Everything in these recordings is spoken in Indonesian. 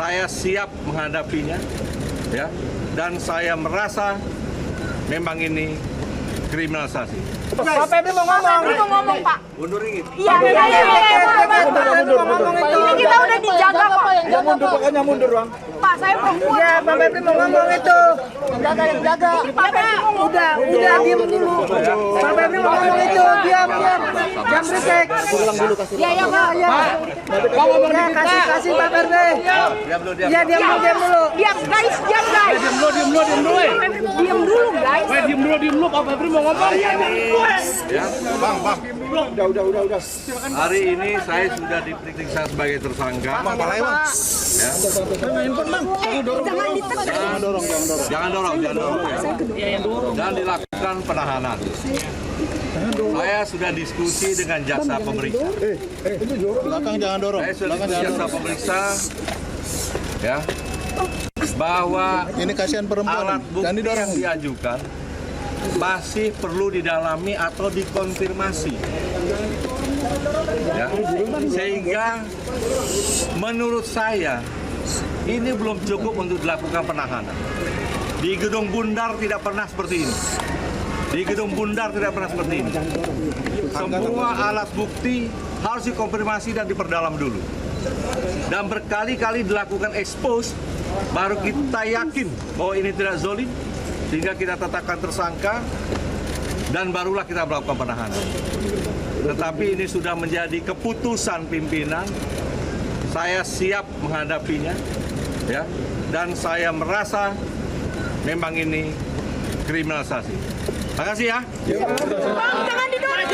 saya siap menghadapinya, ya, dan saya merasa memang ini kriminalisasi. Pak Febri mau ngomong. Pak. Mundur dikit. Iya. Ini kita udah dijaga, Pak. Jangan mundur, pokoknya mundur, Bang. Pak, saya perempuan. Ya, Pak Febri mau ngomong itu. Yang jaga. Pak Febri mau Udah diam dulu. Pak Febri mau ngomong itu, diam. Jam retek. Pulang dulu kasih. Iya, Pak. Ya, kasih Pak Febri. Diam dulu, diam. Ya, diam dulu. Diam, guys. Diam dulu, guys. Diem dulu, Pak Febri mau ngomong. Ya, Bang. Udah. Hari ini saya sudah diperiksa sebagai tersangka. Ya. Jangan dorong. Ya. Dan dilakukan penahanan. Saya sudah diskusi dengan jaksa pemeriksa. Belakang jangan dorong. Saya sudah diskusi jaksa pemeriksa, ya, bahwa Ini kasihan perempuan. alat bukti yang diajukan masih perlu didalami atau dikonfirmasi, ya, sehingga menurut saya ini belum cukup untuk dilakukan penahanan. Di Gedung Bundar tidak pernah seperti ini. Semua alat bukti harus dikonfirmasi dan diperdalam dulu. Dan berkali-kali dilakukan expose, baru kita yakin bahwa ini tidak zalim, sehingga kita tetapkan tersangka, dan barulah kita melakukan penahanan. Tetapi ini sudah menjadi keputusan pimpinan, saya siap menghadapinya, ya, dan saya merasa memang ini kriminalisasi. Terima kasih ya. Jangan didorong.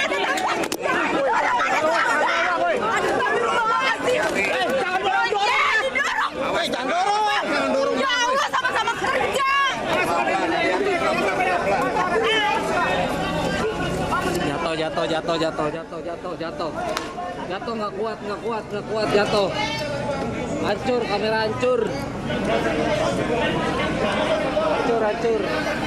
Jangan dorong. Ya Allah, sama-sama kerja. Jatuh, nggak kuat, jatuh. Hancur, kamera hancur. Hancur.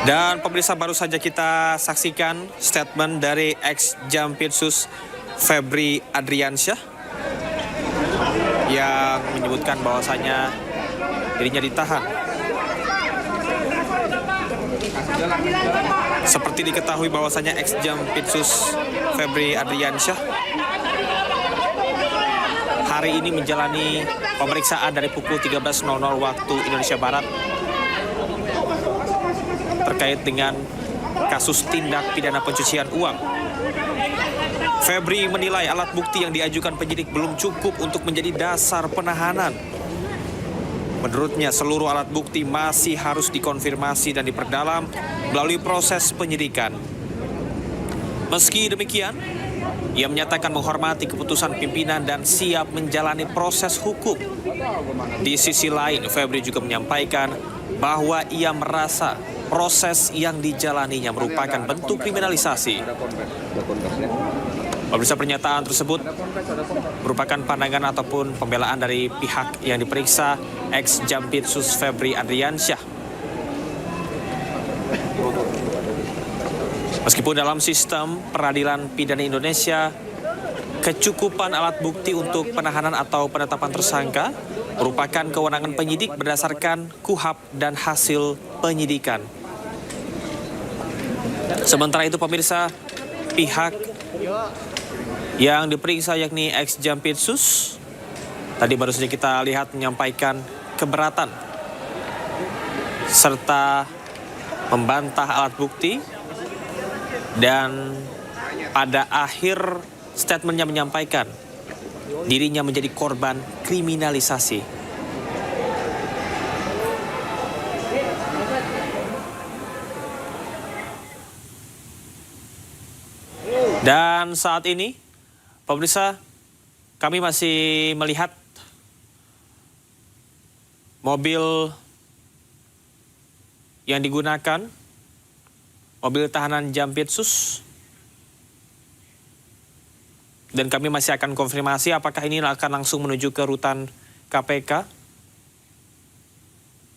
Dan pemirsa, baru saja kita saksikan statement dari ex-Jampitsus Febri Adriansyah yang menyebutkan bahwasanya dirinya ditahan. Seperti diketahui bahwasanya ex-Jampitsus Febri Adriansyah hari ini menjalani pemeriksaan dari pukul 13.00 waktu Indonesia Barat terkait dengan kasus tindak pidana pencucian uang. Febri menilai alat bukti yang diajukan penyidik belum cukup untuk menjadi dasar penahanan. Menurutnya, seluruh alat bukti masih harus dikonfirmasi dan diperdalam melalui proses penyidikan. Meski demikian, ia menyatakan menghormati keputusan pimpinan dan siap menjalani proses hukum. Di sisi lain, Febri juga menyampaikan bahwa ia merasa proses yang dijalaninya merupakan bentuk kriminalisasi. Pemirsa, pernyataan tersebut merupakan pandangan ataupun pembelaan dari pihak yang diperiksa ex-Jampitsus Febri Adriansyah. Meskipun dalam sistem peradilan pidana Indonesia, kecukupan alat bukti untuk penahanan atau penetapan tersangka merupakan kewenangan penyidik berdasarkan KUHP dan hasil penyidikan. Sementara itu, pemirsa, pihak yang diperiksa yakni ex-Jampitsus tadi baru saja kita lihat menyampaikan keberatan serta membantah alat bukti, dan pada akhir statementnya menyampaikan dirinya menjadi korban kriminalisasi. Dan saat ini, pemirsa, kami masih melihat mobil yang digunakan, mobil tahanan Jampitsus. Dan kami masih akan konfirmasi apakah ini akan langsung menuju ke rutan KPK.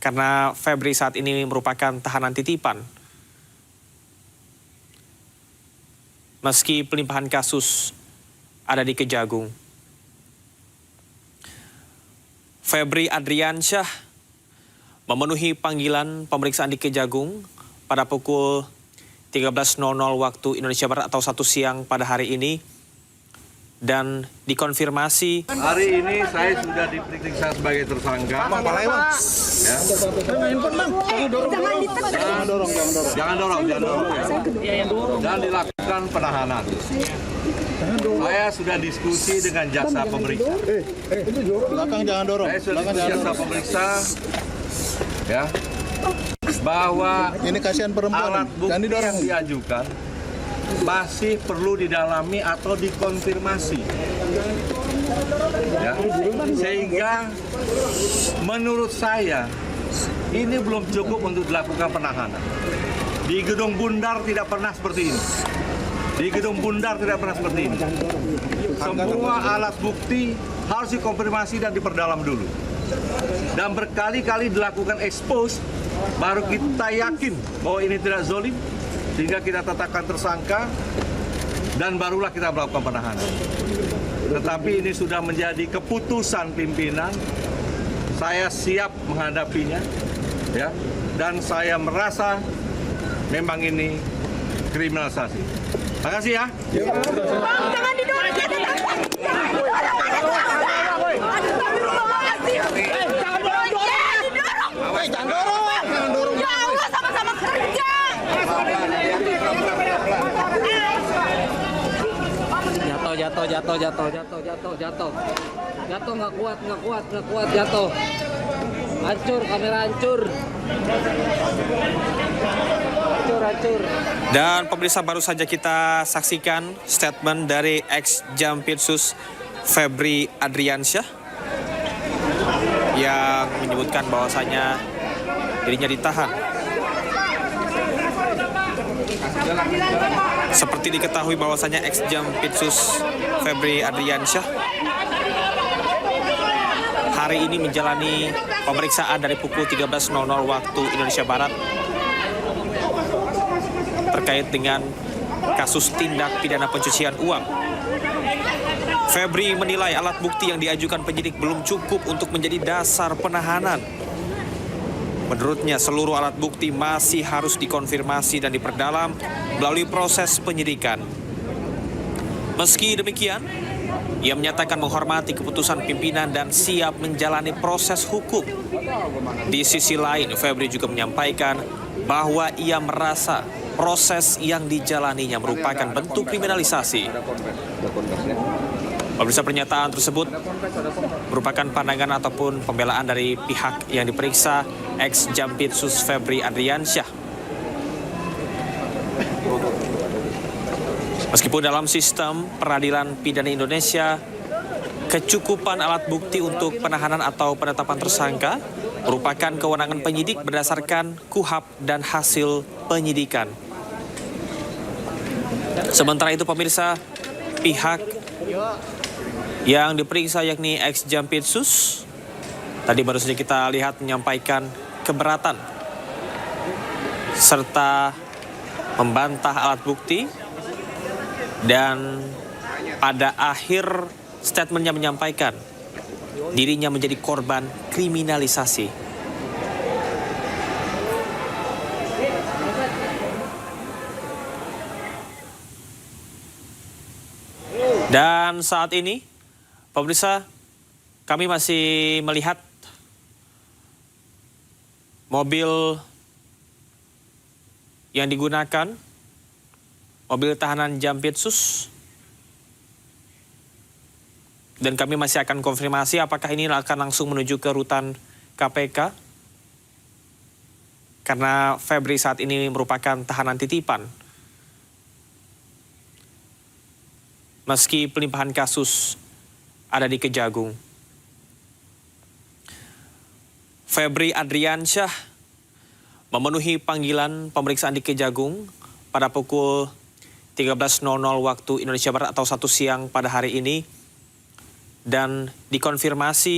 Karena Febri saat ini merupakan tahanan titipan. Meski pelimpahan kasus ada di Kejagung. Febri Adriansyah memenuhi panggilan pemeriksaan di Kejagung pada pukul 13.00 waktu Indonesia Barat atau 1 siang pada hari ini dan dikonfirmasi. Hari ini saya sudah diperiksa sebagai tersangka. Ya. Jangan dorong ya. Dan dilakukan penahanan. Saya sudah diskusi dengan jaksa pemeriksa. Belakang jangan dorong. Saya sudah diskusi jaksa pemeriksa, ya, bahwa Ini kasihan perempuan. alat Jangan bukti didorong. yang diajukan masih perlu didalami atau dikonfirmasi. Ya. Sehingga menurut saya ini belum cukup untuk dilakukan penahanan. Di Gedung Bundar tidak pernah seperti ini. Di Gedung Bundar tidak pernah seperti ini. Semua alat bukti harus dikonfirmasi dan diperdalam dulu. Dan berkali-kali dilakukan expose, baru kita yakin bahwa ini tidak zolim, sehingga kita tetapkan tersangka, dan barulah kita melakukan penahanan. Tetapi ini sudah menjadi keputusan pimpinan, saya siap menghadapinya, ya, dan saya merasa memang ini kriminalisasi. Terima kasih ya. Bang, jangan didorong. Jangan dorong. Ya Allah, sama-sama kerja. Jatuh nggak kuat jatuh. Hancur, kamera hancur. Hancur. Dan pemirsa, baru saja kita saksikan statement dari ex-Jampitsus Febri Adriansyah yang menyebutkan bahwasanya dirinya ditahan. Seperti diketahui bahwasanya ex-Jampitsus Febri Adriansyah hari ini menjalani pemeriksaan dari pukul 13.00 waktu Indonesia Barat terkait dengan kasus tindak pidana pencucian uang. Febri menilai alat bukti yang diajukan penyidik belum cukup untuk menjadi dasar penahanan. Menurutnya, seluruh alat bukti masih harus dikonfirmasi dan diperdalam melalui proses penyidikan. Meski demikian, ia menyatakan menghormati keputusan pimpinan dan siap menjalani proses hukum. Di sisi lain, Febri juga menyampaikan bahwa ia merasa proses yang dijalaninya merupakan bentuk kriminalisasi. Pemirsa, pernyataan tersebut merupakan pandangan ataupun pembelaan dari pihak yang diperiksa ex-Jampitsus Febri Adriansyah. Meskipun dalam sistem peradilan pidana Indonesia, kecukupan alat bukti untuk penahanan atau penetapan tersangka merupakan kewenangan penyidik berdasarkan KUHP dan hasil penyidikan. Sementara itu, pemirsa, pihak yang diperiksa yakni ex-Jampitsus tadi baru saja kita lihat menyampaikan keberatan serta membantah alat bukti, dan pada akhir statementnya menyampaikan dirinya menjadi korban kriminalisasi. Dan saat ini, pemirsa, kami masih melihat mobil yang digunakan, mobil tahanan Jampitsus, dan kami masih akan konfirmasi apakah ini akan langsung menuju ke rutan KPK, karena Febri saat ini merupakan tahanan titipan. Meski pelimpahan kasus ada di Kejagung. Febri Adriansyah memenuhi panggilan pemeriksaan di Kejagung pada pukul 13.00 waktu Indonesia Barat atau 1 siang pada hari ini dan dikonfirmasi